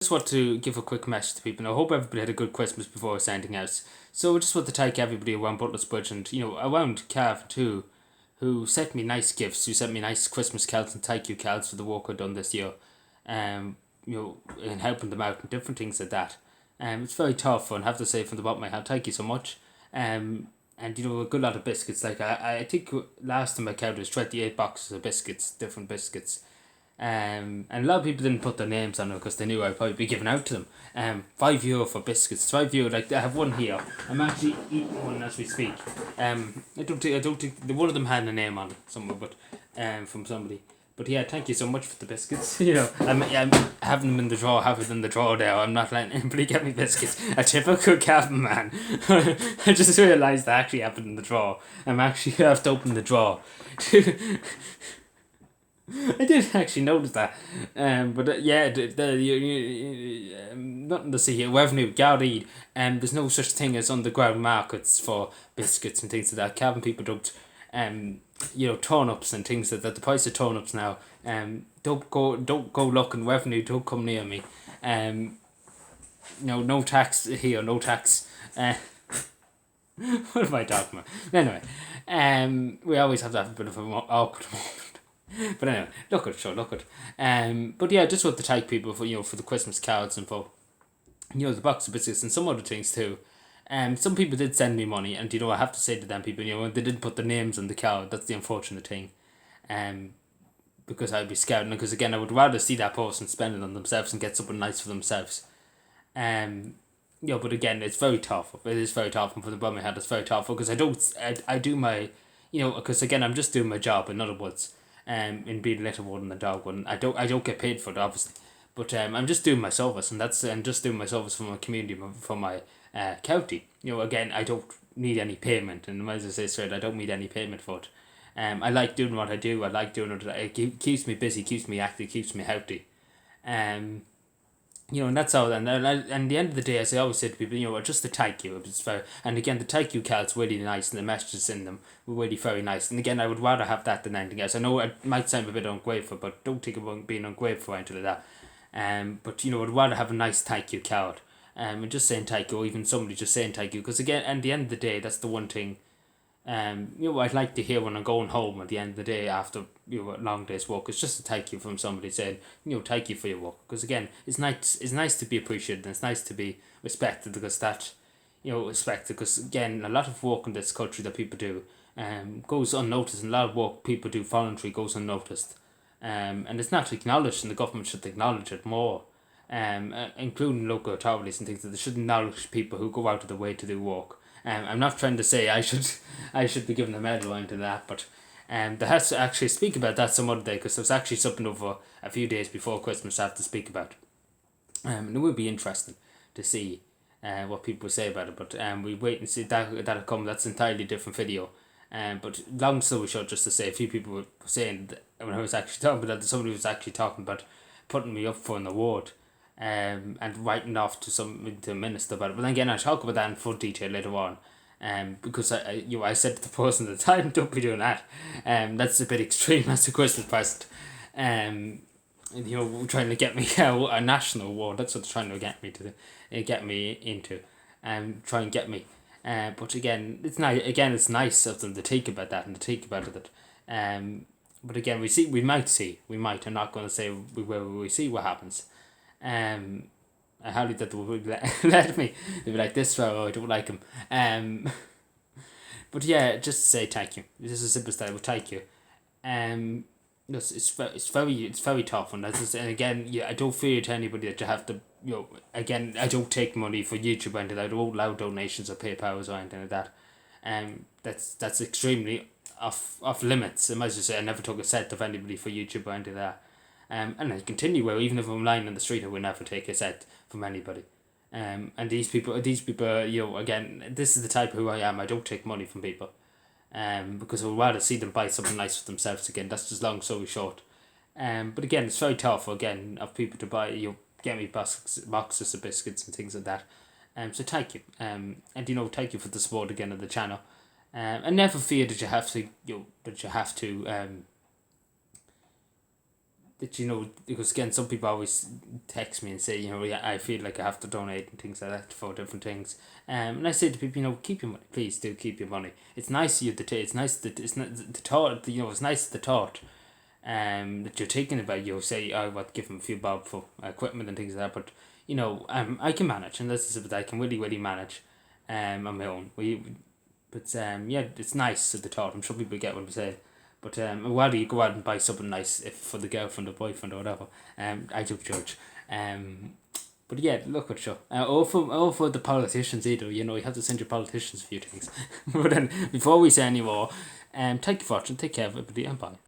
Just want to give a quick message to people. And I hope everybody had a good Christmas before anything else. So I just want to thank everybody around butlersbridge and around Carv too, who sent me nice gifts, who sent me nice Christmas cards and thank you cards for the work I've done this year. Um, in helping them out and different things like that. It's very tough, and I have to say from the bottom of my heart, thank you so much. And a good lot of biscuits. Like I think last time I counted was 28 boxes of biscuits, different biscuits. And a lot of people didn't put their names on it because they knew I'd probably be giving out to them. €5 for biscuits. €5. Like I have one here. I'm actually eating one as we speak. I don't think one of them had a name on it somewhere, but from somebody. But yeah, thank you so much for the biscuits. I'm having them in the drawer, have it in the drawer now. I'm not letting anybody get me biscuits. A typical cabin man. I just realised I actually have it in the drawer. I'm actually have to open the drawer. I did actually notice that, but yeah, nothing to see here. Revenue, Gardaí, there's no such thing as underground markets for biscuits and things like that. Cabin people don't, turnips and things like that. The price of turnips now, don't go looking. Revenue, don't come near me. No tax here, no tax. What am I talking about? Anyway, we always have to have a bit of an awkward moment. But anyway, look at. But yeah, just want to thank people for the Christmas cards and for the box of biscuits and some other things too. Some people did send me money, and I have to say to them people, they didn't put their names on the card. That's the unfortunate thing. Because I'd be scared, because again, I would rather see that person spend it on themselves and get something nice for themselves. But again, it's very tough. It is very tough, and for the bum I had, it's very tough because I do my, because again, I'm just doing my job. In other words, in being a little one and a dog one, I don't get paid for it obviously, but I'm just doing my service, and I'm just doing my service for my community, for my county. Again, I don't need any payment, and as I say straight, I don't need any payment for it. I like doing what I do. I like doing it. It keeps me busy, keeps me active, keeps me healthy. And that's all. And at the end of the day, as I always say to people, just the thank you. It's very, and again, the thank you cards really nice, and the messages in them were really very nice. And again, I would rather have that than anything else. I know it might sound a bit ungrateful, but don't think about being ungrateful or anything like that. But I'd rather have a nice thank you card. And just saying thank you, or even somebody just saying thank you, because again, at the end of the day, that's the one thing. I'd like to hear when I'm going home at the end of the day after a long day's work. It's just a thank you from somebody saying, thank you for your work. Because again, it's nice to be appreciated, and it's nice to be respected, because respected. Because again, a lot of work in this country that people do, goes unnoticed, and a lot of work people do voluntary goes unnoticed. And it's not acknowledged, and the government should acknowledge it more. Including local authorities and things, that they should acknowledge people who go out of their way to do work. I'm not trying to say I should be given a medal or anything like that, but there has to actually speak about that some other day, because there's actually something over a few days before Christmas I have to speak about. And it would be interesting to see what people say about it, but we wait and see that'll come. That's an entirely different video. But long story short, just to say, a few people were saying that when I was actually talking about that, somebody was actually talking about putting me up for an award. And writing off to a minister about it. But then again, I'll talk about that in full detail later on. Because I said to the person at the time, don't be doing that. That's a bit extreme as a Christmas present. Trying to get me a national award. That's what they're trying to get me into, try and get me. But again, it's nice. Again, it's nice of them to think about that and to think about it. But again, we might. I'm not going to say we see what happens. I hardly that they would let me. They'd be like, this fellow, I don't like him. But yeah, just to say thank you. This is a simple style of thank you. It's very tough, and again, yeah, I don't fear to anybody that you have to. Again, I don't take money for YouTube or anything. I don't allow donations or PayPal or anything like that. That's extremely off limits. And as I say, I never took a cent of anybody for YouTube or anything like that. And I continue where even if I'm lying on the street, I would never take a cent from anybody. And these people, again, this is the type of who I am. I don't take money from people. Because I would rather see them buy something nice for themselves again. That's just long story short. But again, it's very tough again of people to buy get me boxes of biscuits and things like that. So thank you. And thank you for the support again of the channel. And never fear that you have to that, because again, some people always text me and say, yeah, I feel like I have to donate and things like that for different things. And I say to people, keep your money, please do keep your money. It's nice you the it's nice that it's not the thought, it's nice the thought, that you're thinking about. You say, I would give them a few bob for equipment and things like that, but I can manage, and this is what I can really manage, on my own. But yeah, it's nice at the thought. I'm sure people get what I'm saying. But whether you go out and buy something nice if for the girlfriend or boyfriend or whatever, I don't judge. But yeah, look at sure. All for the politicians either. You have to send your politicians a few things. But then before we say any more, take your fortune, take care of everybody, and bye.